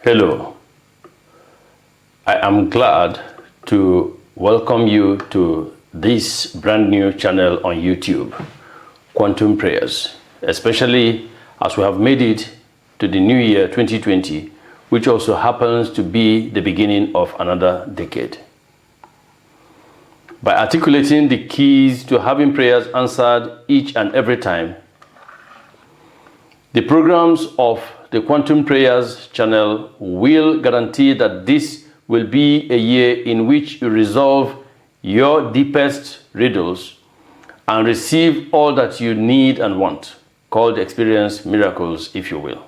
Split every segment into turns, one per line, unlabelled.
Hello, I am glad to welcome you to this brand new channel on YouTube, Quantum Prayers, especially as we have made it to the new year 2020, which also happens to be the beginning of another decade. By articulating the keys to having prayers answered each and every time, the programs of the Quantum Prayers channel will guarantee that this will be a year in which you resolve your deepest riddles and receive all that you need and want, called experience miracles, if you will.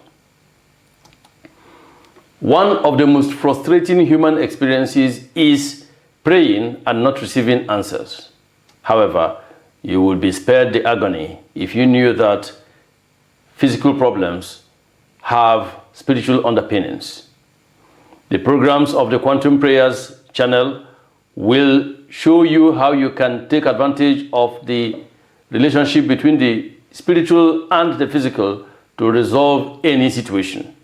One of the most frustrating human experiences is praying and not receiving answers. However, you will be spared the agony if you knew that physical problems have spiritual underpinnings. The programs of the Quantum Prayers channel will show you how you can take advantage of the relationship between the spiritual and the physical to resolve any situation.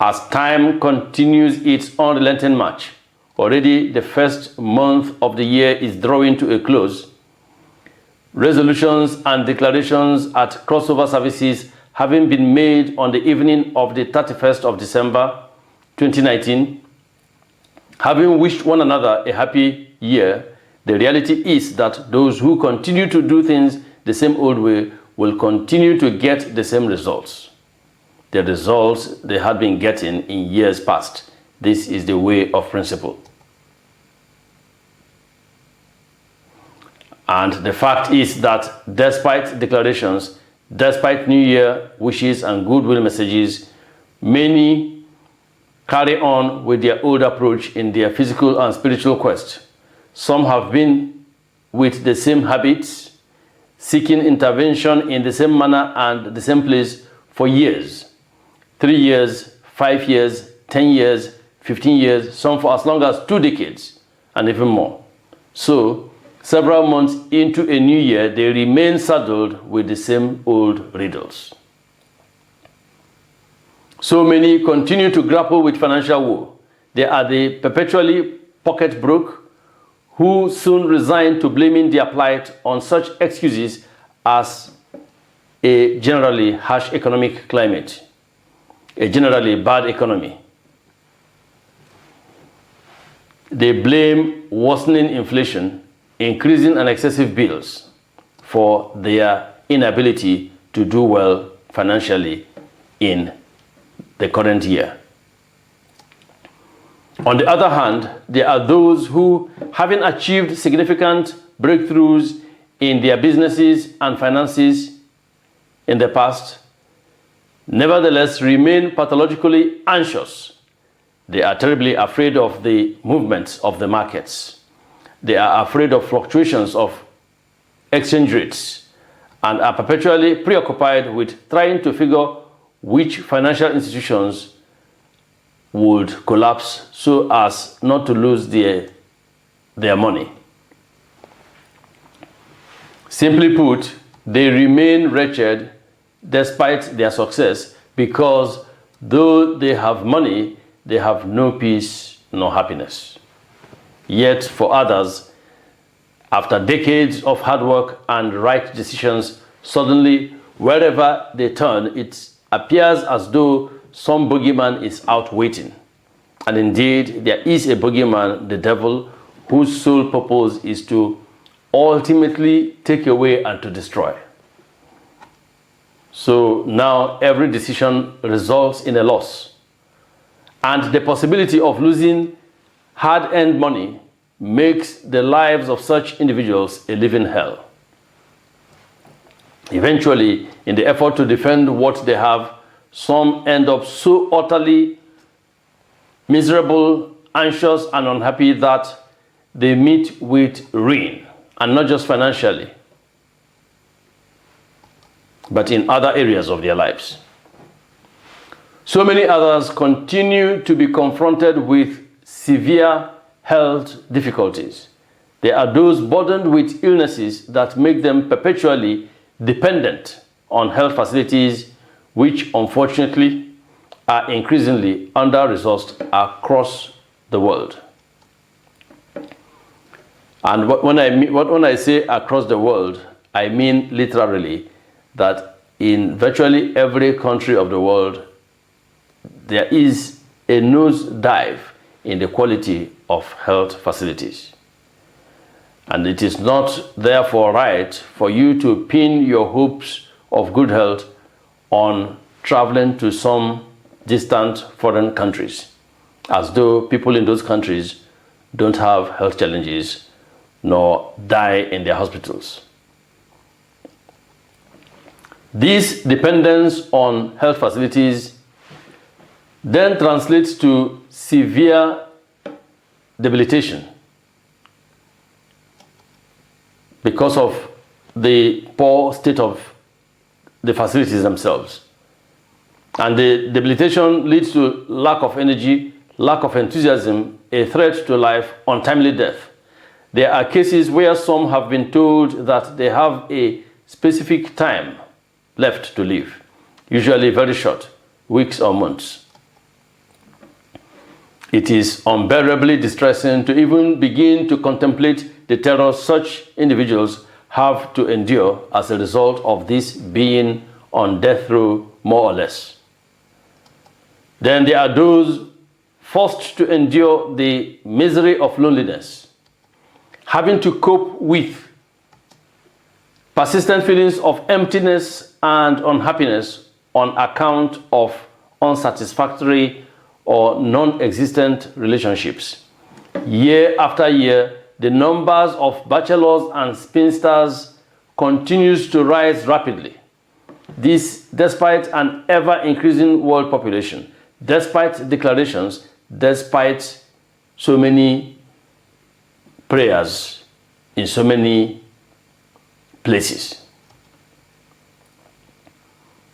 As time continues its unrelenting march, already the first month of the year is drawing to a close. Resolutions and declarations at crossover services having been made on the evening of the 31st of December 2019, having wished one another a happy year, the reality is that those who continue to do things the same old way will continue to get the same results. The results they had been getting in years past. This is the way of principle. And the fact is that despite declarations, despite New Year wishes and goodwill messages, many carry on with their old approach in their physical and spiritual quest. Some have been with the same habits, seeking intervention in the same manner and the same place for years. 3 years, 5 years, 10 years, 15 years, some for as long as 2 decades, and even more. So, several months into a new year, they remain saddled with the same old riddles. So many continue to grapple with financial woe. They are the perpetually pocket broke who soon resign to blaming their plight on such excuses as a generally harsh economic climate, a generally bad economy. They blame worsening inflation, increasing and excessive bills for their inability to do well financially in the current year. On the other hand, there are those who, having achieved significant breakthroughs in their businesses and finances in the past, nevertheless remain pathologically anxious. They are terribly afraid of the movements of the markets. They are afraid of fluctuations of exchange rates and are perpetually preoccupied with trying to figure which financial institutions would collapse so as not to lose their money. Simply put, they remain wretched despite their success because though they have money, they have no peace nor happiness. Yet for others, after decades of hard work and right decisions, suddenly wherever they turn, it appears as though some boogeyman is out waiting. And indeed, there is a boogeyman, the devil, whose sole purpose is to ultimately take away and to destroy. So now every decision results in a loss. And the possibility of losing hard-earned money makes the lives of such individuals a living hell. Eventually, in the effort to defend what they have, some end up so utterly miserable, anxious, and unhappy that they meet with ruin, and not just financially, but in other areas of their lives. So many others continue to be confronted with severe health difficulties. There are those burdened with illnesses that make them perpetually dependent on health facilities, which unfortunately are increasingly under-resourced across the world. And when I say across the world, I mean literally that in virtually every country of the world, there is a nosedive in the quality of health facilities. And it is not therefore right for you to pin your hopes of good health on traveling to some distant foreign countries, as though people in those countries don't have health challenges nor die in their hospitals. This dependence on health facilities then translates to severe debilitation because of the poor state of the facilities themselves. And the debilitation leads to lack of energy, lack of enthusiasm, a threat to life, untimely death. There are cases where some have been told that they have a specific time left to live, usually very short, weeks or months. It is unbearably distressing to even begin to contemplate the terror such individuals have to endure as a result of this being on death row, more or less. Then there are those forced to endure the misery of loneliness, having to cope with persistent feelings of emptiness and unhappiness on account of unsatisfactory or non-existent relationships. Year after year, the numbers of bachelors and spinsters continues to rise rapidly. This despite an ever-increasing world population, despite declarations, despite so many prayers in so many places.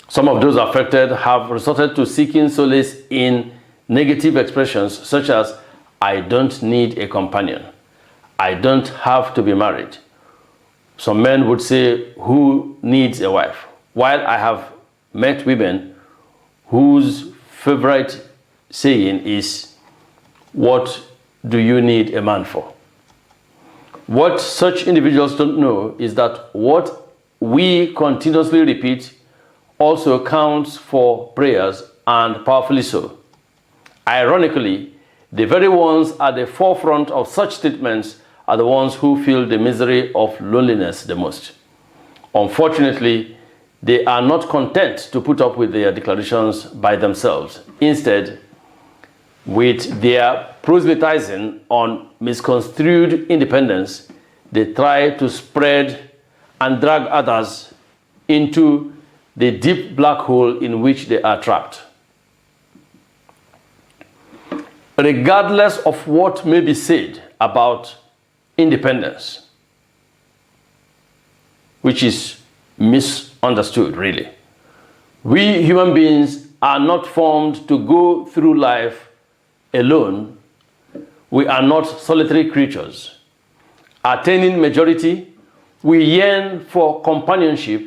Some of those affected have resorted to seeking solace in negative expressions such as, "I don't need a companion. I don't have to be married." Some men would say, "Who needs a wife?" While I have met women whose favorite saying is, "What do you need a man for?" What such individuals don't know is that what we continuously repeat also counts for prayers, and powerfully so. Ironically, the very ones at the forefront of such statements are the ones who feel the misery of loneliness the most. Unfortunately, they are not content to put up with their declarations by themselves. Instead, with their proselytizing on misconstrued independence, they try to spread and drag others into the deep black hole in which they are trapped. Regardless of what may be said about independence, which is misunderstood really, we human beings are not formed to go through life alone. We are not solitary creatures. Attaining majority, we yearn for companionship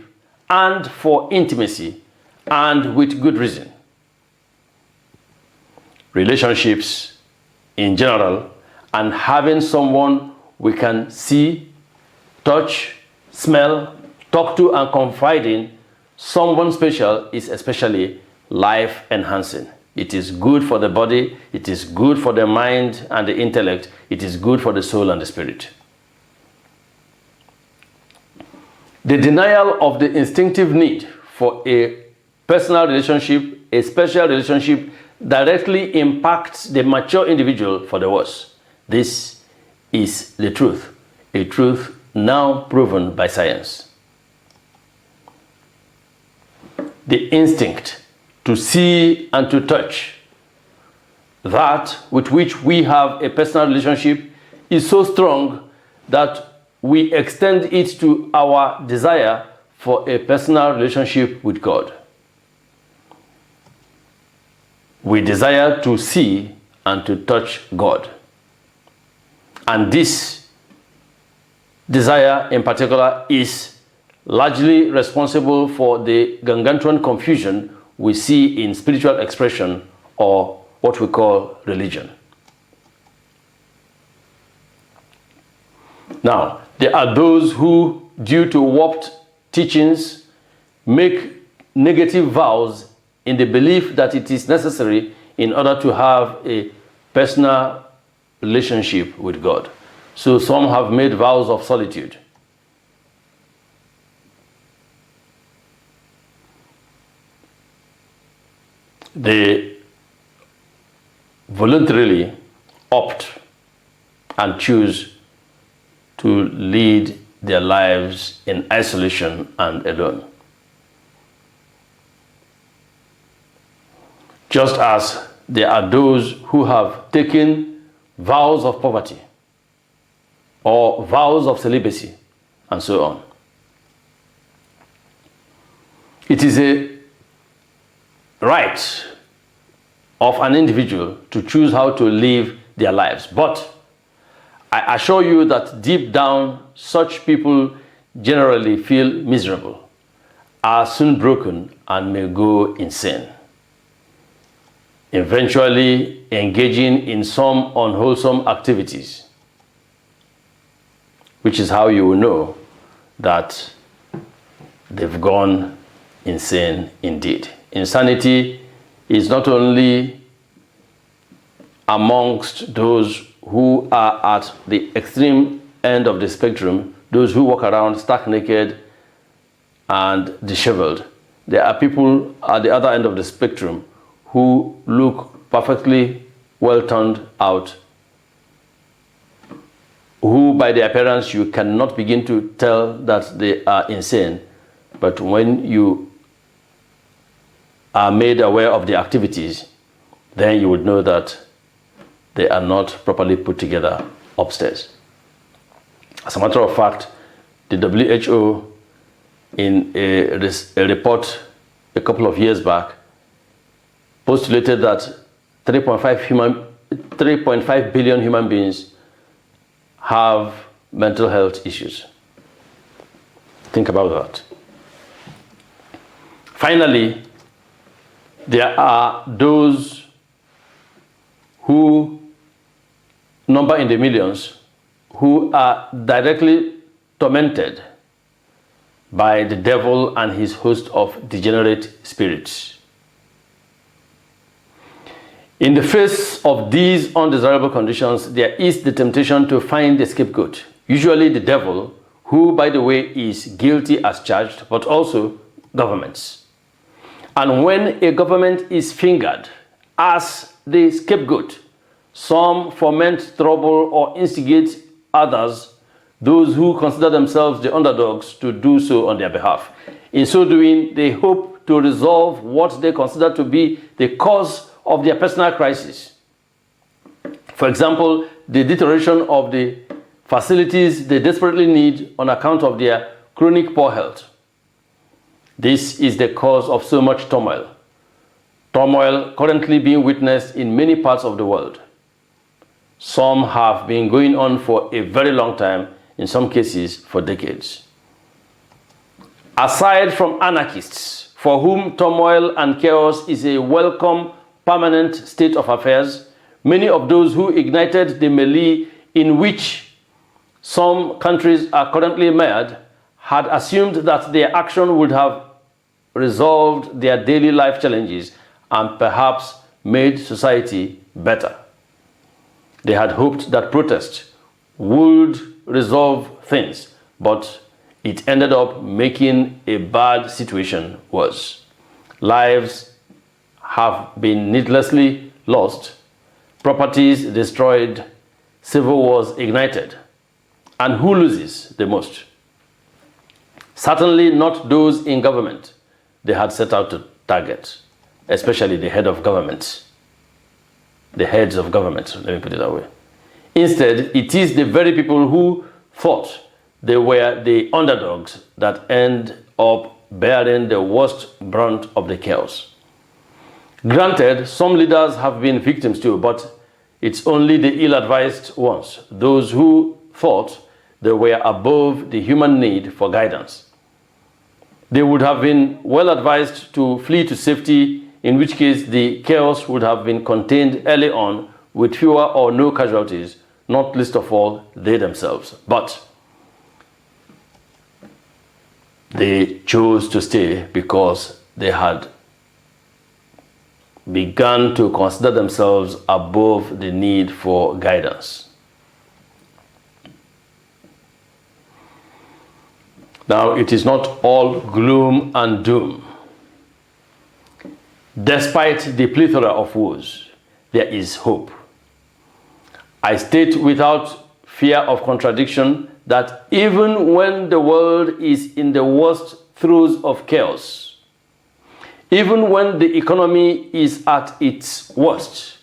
and for intimacy, and with good reason. Relationships in general, and having someone we can see, touch, smell, talk to, and confide in, someone special, is especially life enhancing. It is good for the body, it is good for the mind and the intellect, it is good for the soul and the spirit. The denial of the instinctive need for a personal relationship, a special relationship, directly impacts the mature individual for the worse. This is the truth, a truth now proven by science. The instinct to see and to touch, that with which we have a personal relationship, is so strong that we extend it to our desire for a personal relationship with God. We desire to see and to touch God. And this desire in particular is largely responsible for the gargantuan confusion we see in spiritual expression or what we call religion. Now, there are those who, due to warped teachings, make negative vows in the belief that it is necessary in order to have a personal relationship with God. So some have made vows of solitude. They voluntarily opt and choose to lead their lives in isolation and alone. Just as there are those who have taken vows of poverty or vows of celibacy and so on. It is a right of an individual to choose how to live their lives. But I assure you that deep down, such people generally feel miserable, are soon broken, and may go insane, eventually engaging in some unwholesome activities, which is how you will know that they've gone insane indeed. Insanity is not only amongst those who are at the extreme end of the spectrum, those who walk around stark naked and disheveled. There are people at the other end of the spectrum who look perfectly well turned out, who by their appearance you cannot begin to tell that they are insane, but when you are made aware of the activities, then you would know that they are not properly put together upstairs. As a matter of fact, the WHO, in a report a couple of years back, postulated that 3.5 billion human beings have mental health issues. Think about that. Finally, there are those who number in the millions who are directly tormented by the devil and his host of degenerate spirits. In the face of these undesirable conditions, there is the temptation to find a scapegoat, usually the devil, who, by the way, is guilty as charged, but also governments. And when a government is fingered as the scapegoat, some foment trouble or instigate others, those who consider themselves the underdogs, to do so on their behalf. In so doing, they hope to resolve what they consider to be the cause of their personal crisis. For example, the deterioration of the facilities they desperately need on account of their chronic poor health. This is the cause of so much turmoil currently being witnessed in many parts of the world. Some have been going on for a very long time, in some cases for decades. Aside from anarchists, for whom turmoil and chaos is a welcome permanent state of affairs, many of those who ignited the melee in which some countries are currently mired had assumed that their action would have resolved their daily life challenges and perhaps made society better. They had hoped that protest would resolve things, but it ended up making a bad situation worse. Lives have been needlessly lost, properties destroyed, civil wars ignited. And who loses the most? Certainly not those in government they had set out to target, especially the heads of government, let me put it that way. Instead, it is the very people who thought they were the underdogs that end up bearing the worst brunt of the chaos. Granted, some leaders have been victims too, but it's only the ill-advised ones, those who thought they were above the human need for guidance. They would have been well advised to flee to safety, in which case the chaos would have been contained early on with fewer or no casualties, not least of all they themselves. But they chose to stay because they had begun to consider themselves above the need for guidance. Now, it is not all gloom and doom. Despite the plethora of woes, there is hope. I state without fear of contradiction that even when the world is in the worst throes of chaos, even when the economy is at its worst,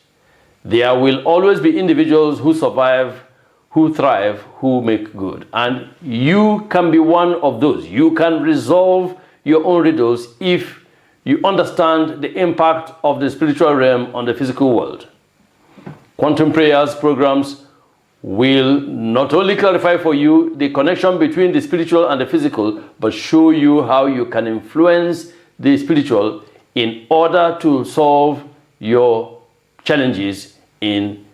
there will always be individuals who survive, who thrive, who make good. And you can be one of those. You can resolve your own riddles if you understand the impact of the spiritual realm on the physical world. Quantum prayers programs will not only clarify for you the connection between the spiritual and the physical, but show you how you can influence the spiritual in order to solve your challenges in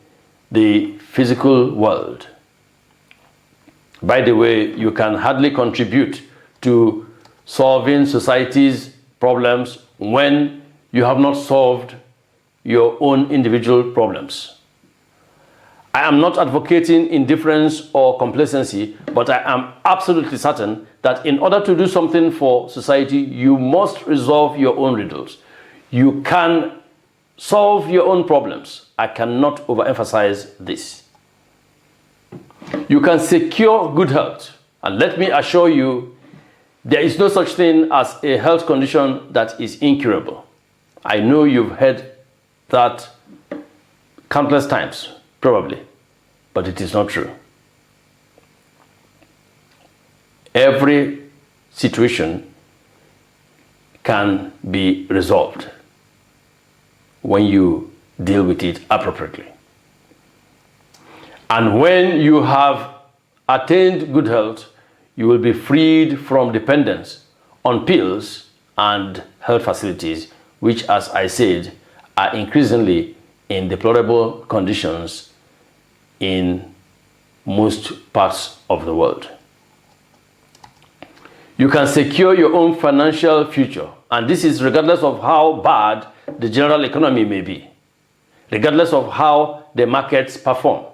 the physical world. By the way, you can hardly contribute to solving society's problems when you have not solved your own individual problems. I am not advocating indifference or complacency, but I am absolutely certain that in order to do something for society, you must resolve your own riddles. You can solve your own problems. I cannot overemphasize this. You can secure good health. And let me assure you, there is no such thing as a health condition that is incurable. I know you've heard that countless times, probably, but it is not true. Every situation can be resolved when you deal with it appropriately. And when you have attained good health, you will be freed from dependence on pills and health facilities, which, as I said, are increasingly in deplorable conditions in most parts of the world. You can secure your own financial future, and this is regardless of how bad the general economy may be, regardless of how the markets perform,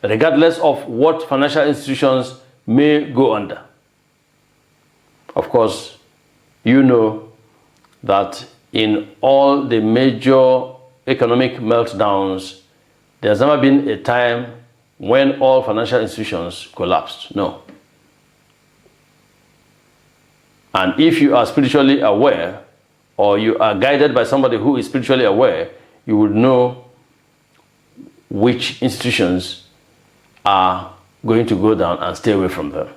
regardless of what financial institutions may go under. Of course, you know that in all the major economic meltdowns, there's never been a time when all financial institutions collapsed. No. And if you are spiritually aware, or you are guided by somebody who is spiritually aware, you would know which institutions are going to go down and stay away from them.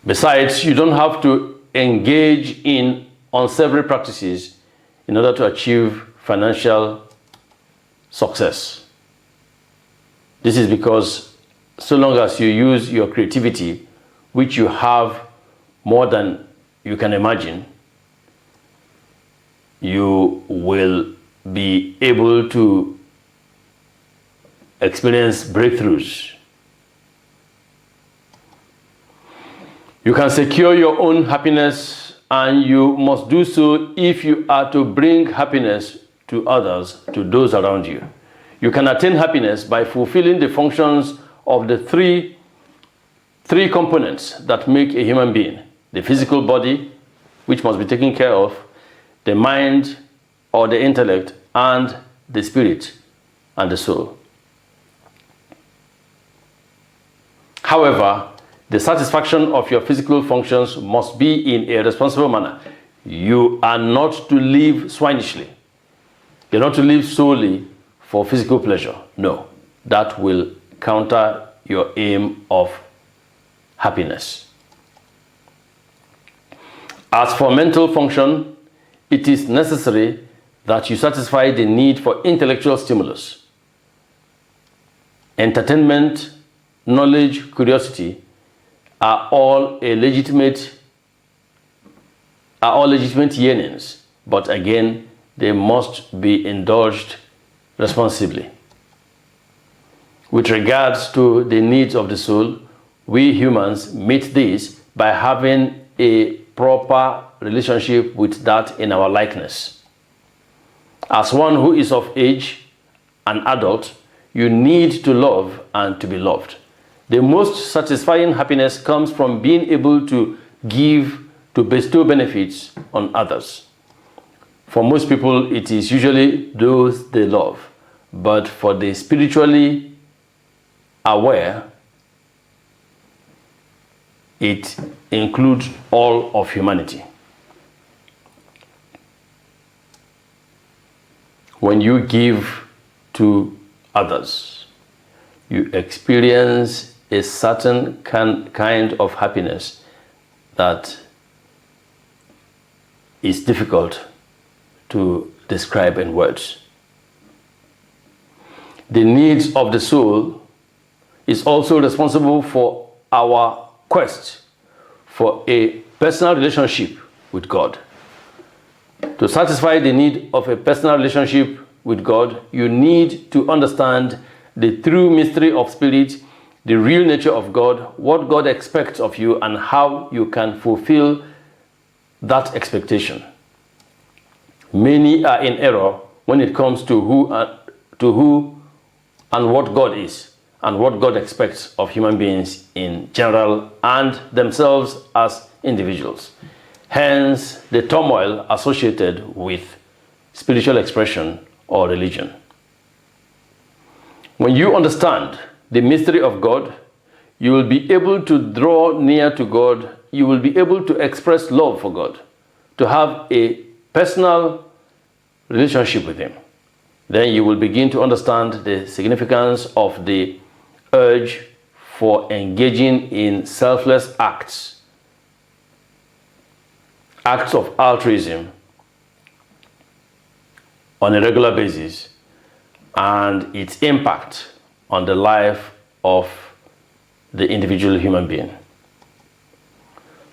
Besides, you don't have to engage in unsavory practices in order to achieve financial success. This is because so long as you use your creativity, which you have more than you can imagine, you will be able to experience breakthroughs. You can secure your own happiness, and you must do so if you are to bring happiness to others, to those around you. You can attain happiness by fulfilling the functions of the three components that make a human being: the physical body, which must be taken care of, the mind or the intellect, and the spirit and the soul. However, the satisfaction of your physical functions must be in a responsible manner. You are not to live swinishly. You're not to live solely for physical pleasure. No, that will counter your aim of happiness. As for mental function, it is necessary that you satisfy the need for intellectual stimulus, entertainment, knowledge, curiosity, are all legitimate yearnings, but again, they must be indulged responsibly. With regards to the needs of the soul, we humans meet these by having a proper relationship with that in our likeness. As one who is of age, an adult, you need to love and to be loved. The most satisfying happiness comes from being able to give, to bestow benefits on others. For most people, it is usually those they love, but for the spiritually aware, it includes all of humanity. When you give to others, you experience a certain kind of happiness that is difficult to describe in words. The needs of the soul is also responsible for our quest for a personal relationship with God. To satisfy the need of a personal relationship with God, you need to understand the true mystery of spirit, the real nature of God, what God expects of you, and how you can fulfill that expectation. Many are in error when it comes to who and what God is, and what God expects of human beings in general and themselves as individuals. Hence, the turmoil associated with spiritual expression or religion. When you understand the mystery of God, you will be able to draw near to God. You will be able to express love for God, to have a personal relationship with Him. Then you will begin to understand the significance of the urge for engaging in selfless acts of altruism on a regular basis, and its impact on the life of the individual human being.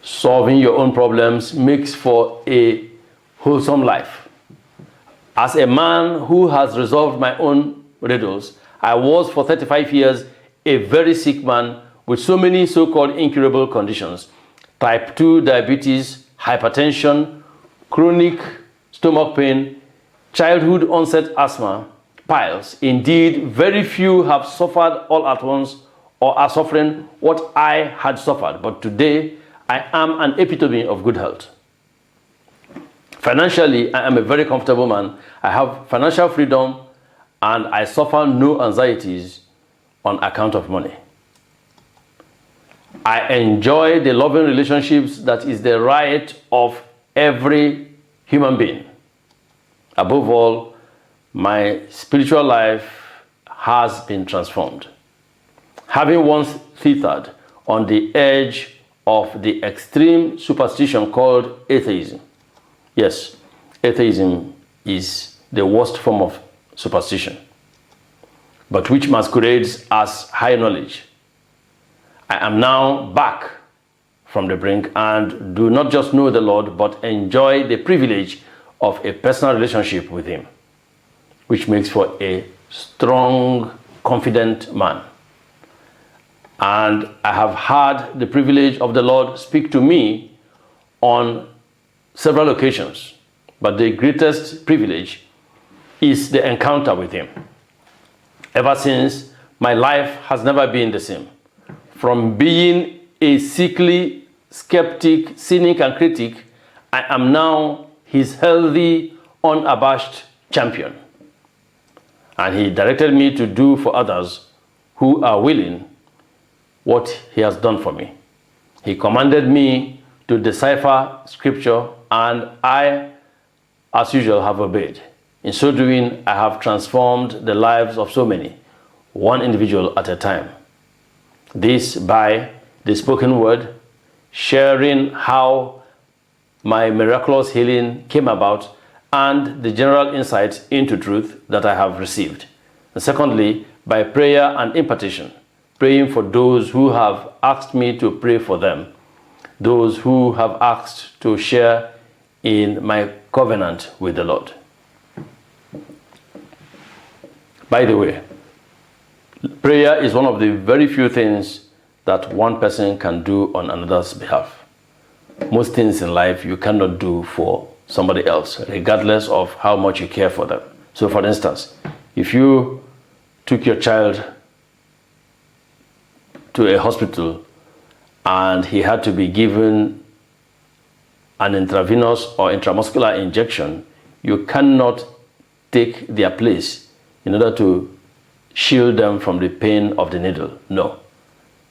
Solving your own problems makes for a wholesome life. As a man who has resolved my own riddles, I was for 35 years a very sick man with so many so-called incurable conditions: type 2 diabetes, hypertension, chronic stomach pain, childhood onset asthma, piles. Indeed, very few have suffered all at once or are suffering what I had suffered. But today, I am an epitome of good health. Financially, I am a very comfortable man. I have financial freedom and I suffer no anxieties on account of money. I enjoy the loving relationships that is the right of every human being. Above all, my spiritual life has been transformed. Having once teetered on the edge of the extreme superstition called atheism. Yes, atheism is the worst form of superstition, but which masquerades as high knowledge. I am now back from the brink and do not just know the Lord, but enjoy the privilege of a personal relationship with Him, which makes for a strong, confident man. And I have had the privilege of the Lord speak to me on several occasions, but the greatest privilege is the encounter with Him. Ever since, my life has never been the same. From being a sickly, skeptic, cynic, and critic, I am now His healthy, unabashed champion. And He directed me to do for others who are willing what He has done for me. He commanded me to decipher scripture, and I, as usual, have obeyed. In so doing, I have transformed the lives of so many, one individual at a time. This by the spoken word, sharing how my miraculous healing came about, and the general insight into truth that I have received. And secondly, by prayer and impartation, praying for those who have asked me to pray for them, those who have asked to share in my covenant with the Lord. By the way, prayer is one of the very few things that one person can do on another's behalf. Most things in life you cannot do for somebody else, regardless of how much you care for them. So for instance, if you took your child to a hospital and he had to be given an intravenous or intramuscular injection, you cannot take their place in order to shield them from the pain of the needle. No,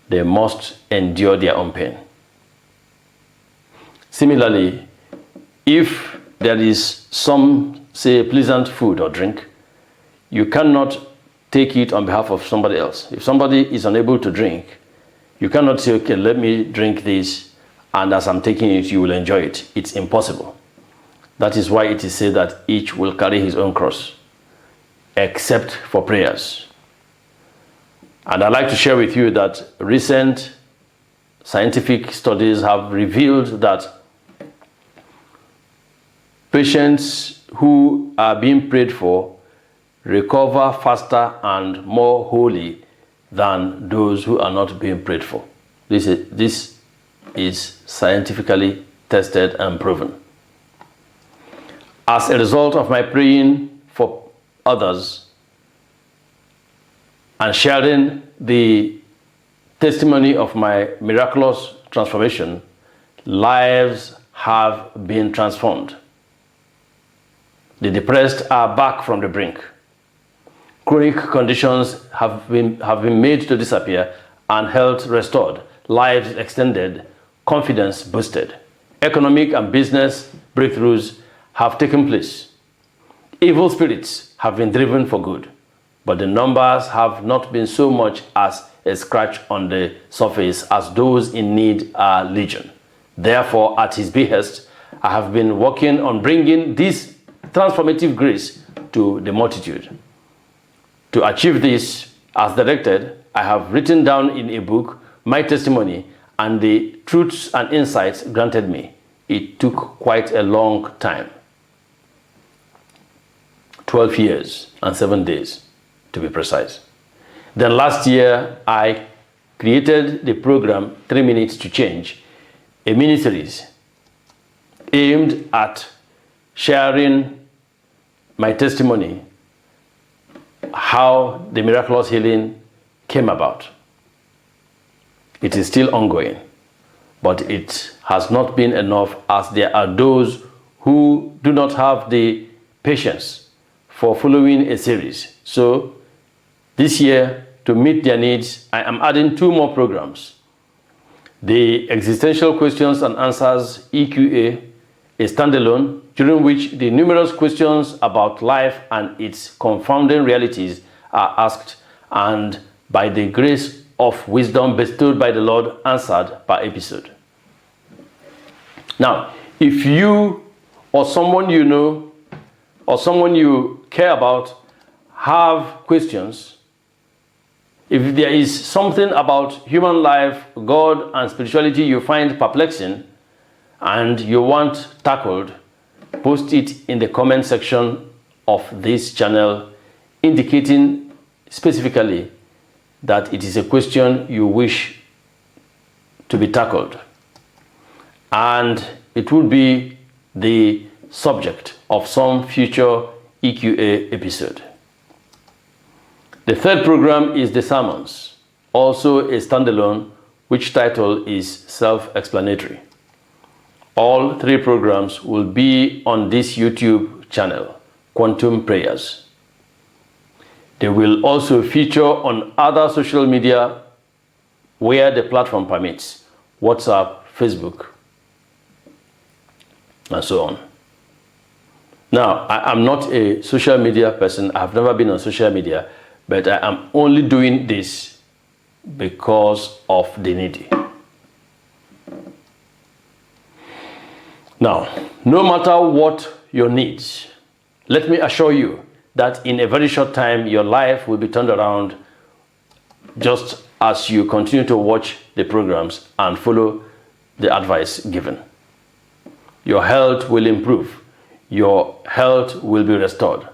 they must endure their own pain. Similarly, if there is some, say, pleasant food or drink, you cannot take it on behalf of somebody else. If somebody is unable to drink, you cannot say, okay, let me drink this, and as I'm taking it, you will enjoy it. It's impossible. That is why it is said that each will carry his own cross, except for prayers. And I'd like to share with you that recent scientific studies have revealed that patients who are being prayed for recover faster and more wholly than those who are not being prayed for. This is scientifically tested and proven. As a result of my praying for others and sharing the testimony of my miraculous transformation, lives have been transformed. The depressed are back from the brink. Chronic conditions have been made to disappear and health restored, lives extended, confidence boosted. Economic and business breakthroughs have taken place. Evil spirits have been driven for good, but the numbers have not been so much as a scratch on the surface, as those in need are legion. Therefore, at his behest, I have been working on bringing this transformative grace to the multitude. To achieve this, as directed, I have written down in a book my testimony and the truths and insights granted me. It took quite a long time. 12 years and 7 days, to be precise. Then last year, I created the program 3 Minutes to Change, a mini-series aimed at sharing my testimony, how the miraculous healing came about. It is still ongoing, but it has not been enough, as there are those who do not have the patience for following a series. So this year, to meet their needs, I am adding 2 more programs. The Existential Questions and Answers EQA, a standalone, during which the numerous questions about life and its confounding realities are asked, and by the grace of wisdom bestowed by the Lord, answered per episode. Now, if you or someone you know or someone you care about have questions, if there is something about human life, God, and spirituality you find perplexing and you want tackled, post it in the comment section of this channel, indicating specifically that it is a question you wish to be tackled, and it will be the subject of some future EQA episode. The third program is the sermons, also a standalone, which title is self-explanatory. All 3 programs will be on this YouTube channel, Quantum Prayers. They will also feature on other social media where the platform permits, WhatsApp, Facebook, and so on. Now, I am not a social media person. I have never been on social media, but I am only doing this because of the needy. Now, no matter what your needs, let me assure you that in a very short time, your life will be turned around just as you continue to watch the programs and follow the advice given. Your health will improve. Your health will be restored.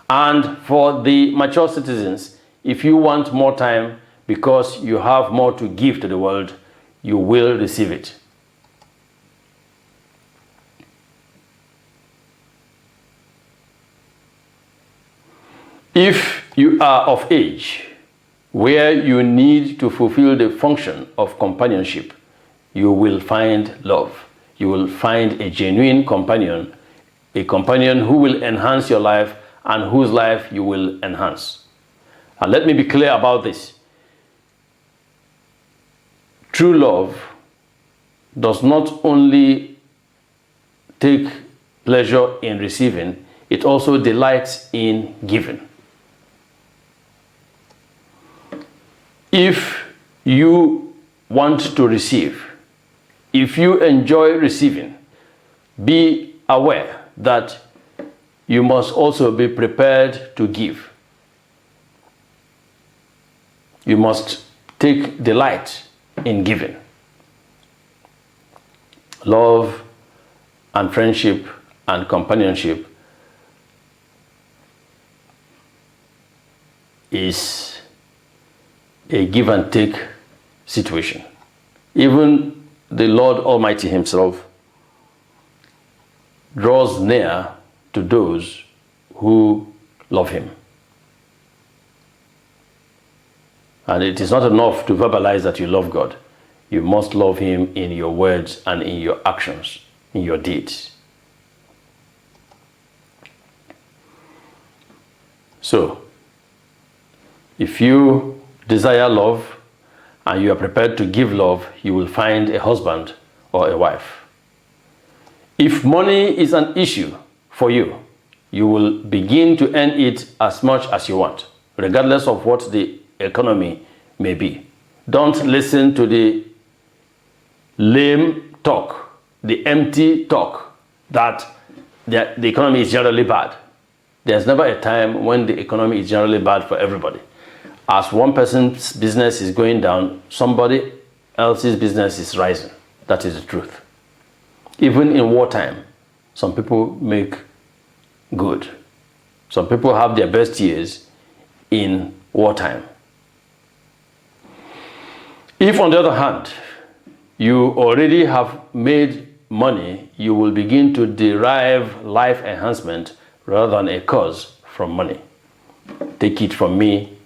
And for the mature citizens, if you want more time because you have more to give to the world, you will receive it. If you are of age where you need to fulfill the function of companionship, you will find love. You will find a genuine companion, a companion who will enhance your life and whose life you will enhance. And let me be clear about this. True love does not only take pleasure in receiving, it also delights in giving. If you want to receive, if you enjoy receiving, be aware that you must also be prepared to give. You must take delight in giving. Love and friendship and companionship is a give and take situation. Even the Lord Almighty himself draws near to those who love him. And it is not enough to verbalize that you love God. You must love him in your words and in your actions, in your deeds. So, if you desire love and you are prepared to give love, you will find a husband or a wife. If money is an issue for you, you will begin to earn it as much as you want, regardless of what the economy may be. Don't listen to the lame talk, the empty talk that the economy is generally bad. There's never a time when the economy is generally bad for everybody. As one person's business is going down, somebody else's business is rising. That is the truth. Even in wartime, some people make good. Some people have their best years in wartime. If, on the other hand, you already have made money, you will begin to derive life enhancement rather than a cause from money. Take it from me,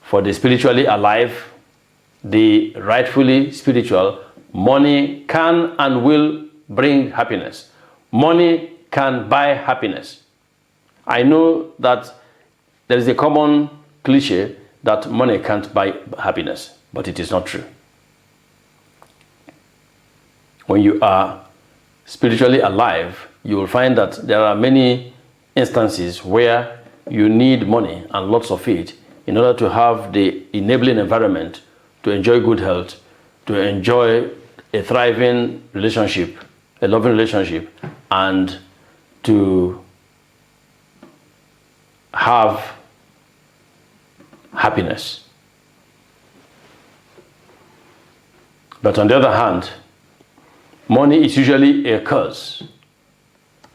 for the spiritually alive, the rightfully spiritual, money can and will bring happiness. Money can buy happiness. I know that there is a common cliche that money can't buy happiness, but it is not true. When you are spiritually alive, you will find that there are many instances where you need money and lots of it in order to have the enabling environment to enjoy good health, to enjoy a thriving relationship, a loving relationship, and to have happiness. But on the other hand, money is usually a curse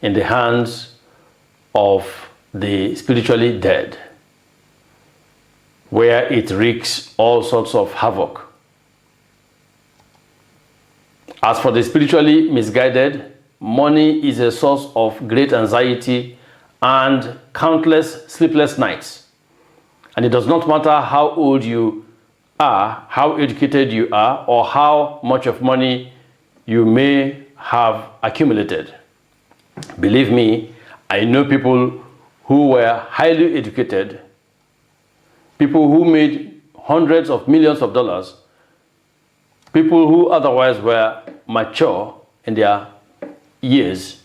in the hands of the spiritually dead, where it wreaks all sorts of havoc. As for the spiritually misguided, money is a source of great anxiety and countless sleepless nights. And it does not matter how old you are, how educated you are, or how much of money you may have accumulated. Believe me, I know people who were highly educated, people who made hundreds of millions of dollars, people who otherwise were mature in their years,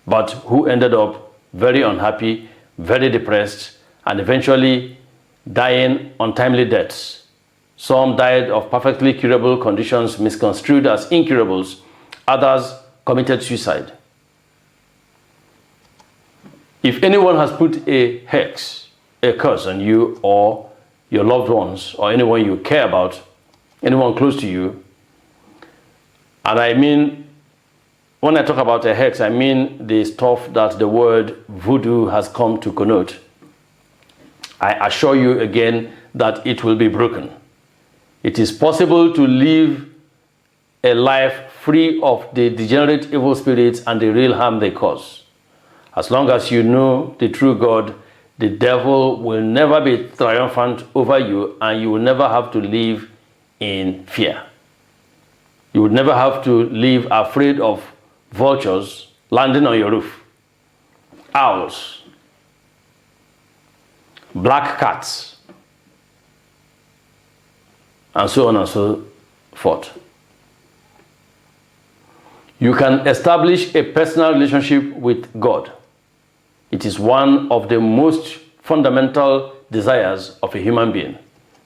but who ended up very unhappy, very depressed, and eventually dying untimely deaths. Some died of perfectly curable conditions misconstrued as incurables. Others committed suicide. If anyone has put a hex, a curse on you, or your loved ones or anyone you care about, anyone close to you. And I mean, when I talk about a hex, I mean the stuff that the word voodoo has come to connote. I assure you again that it will be broken. It is possible to live a life free of the degenerate evil spirits and the real harm they cause. As long as you know the true God, the devil will never be triumphant over you, and you will never have to live in fear. You would never have to live afraid of vultures landing on your roof, owls, black cats, and so on and so forth. You can establish a personal relationship with God. It is one of the most fundamental desires of a human being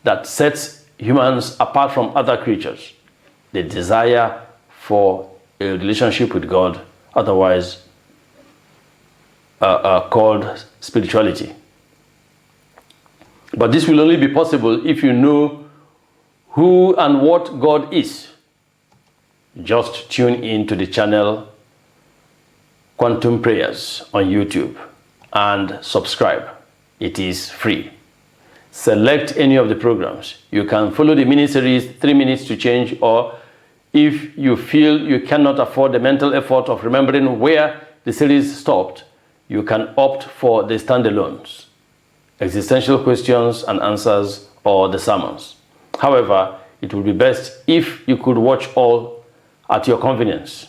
that sets humans apart from other creatures. The desire for a relationship with God, otherwise called spirituality. But this will only be possible if you know who and what God is. Just tune in to the channel Quantum Prayers on YouTube and subscribe. It is free. Select any of the programs. You can follow the mini-series 3 minutes to change, or if you feel you cannot afford the mental effort of remembering where the series stopped, you can opt for the standalones, existential questions and answers, or the sermons. However, it would be best if you could watch all at your convenience.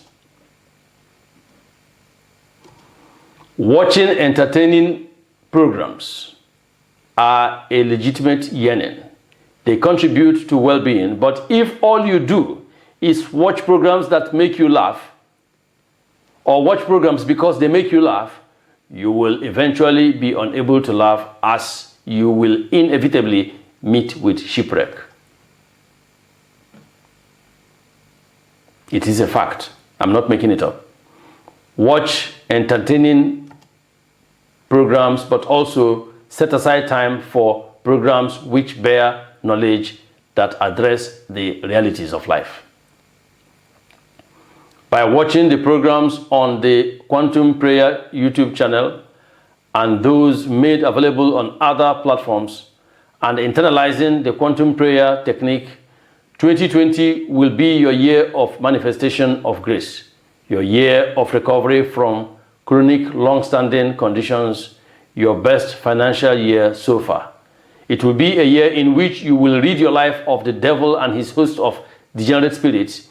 Watching entertaining programs are a legitimate yearning. They contribute to well-being, but if all you do is watch programs that make you laugh, or watch programs because they make you laugh, you will eventually be unable to laugh, as you will inevitably meet with shipwreck. It is a fact. I'm not making it up. Watch entertaining programs, but also set aside time for programs which bear knowledge that address the realities of life. By watching the programs on the Quantum Prayer YouTube channel and those made available on other platforms, and internalizing the Quantum Prayer technique, 2020 will be your year of manifestation of grace, your year of recovery from chronic long-standing conditions, your best financial year so far. It will be a year in which you will rid your life of the devil and his host of degenerate spirits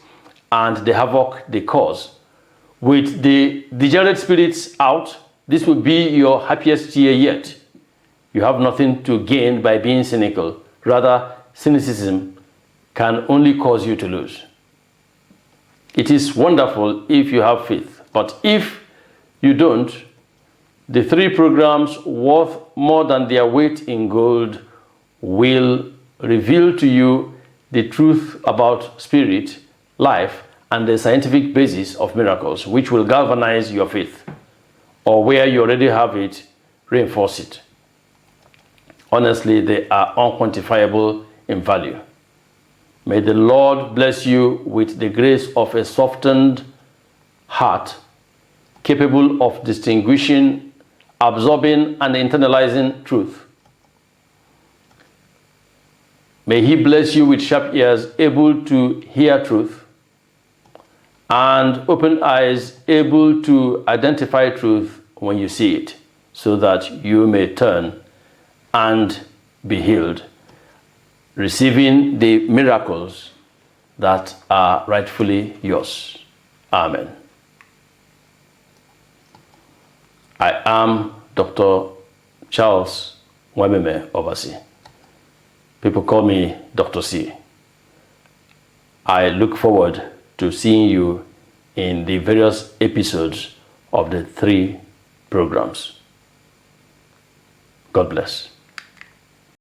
and the havoc they cause. With the degenerate spirits out, this will be your happiest year yet. You have nothing to gain by being cynical. Rather, cynicism can only cause you to lose. It is wonderful if you have faith, but if you don't, the 3 programs worth more than their weight in gold will reveal to you the truth about spirit, life, and the scientific basis of miracles, which will galvanize your faith, or where you already have it, reinforce it. Honestly, they are unquantifiable in value. May the Lord bless you with the grace of a softened heart, capable of distinguishing, absorbing, and internalizing truth. May He bless you with sharp ears, able to hear truth, and open eyes, able to identify truth when you see it, so that you may turn and be healed, receiving the miracles that are rightfully yours. Amen. I am Dr. Charles Wememe Obasi. People call me Dr. C. I look forward to seeing you in the various episodes of the 3 programs. God bless.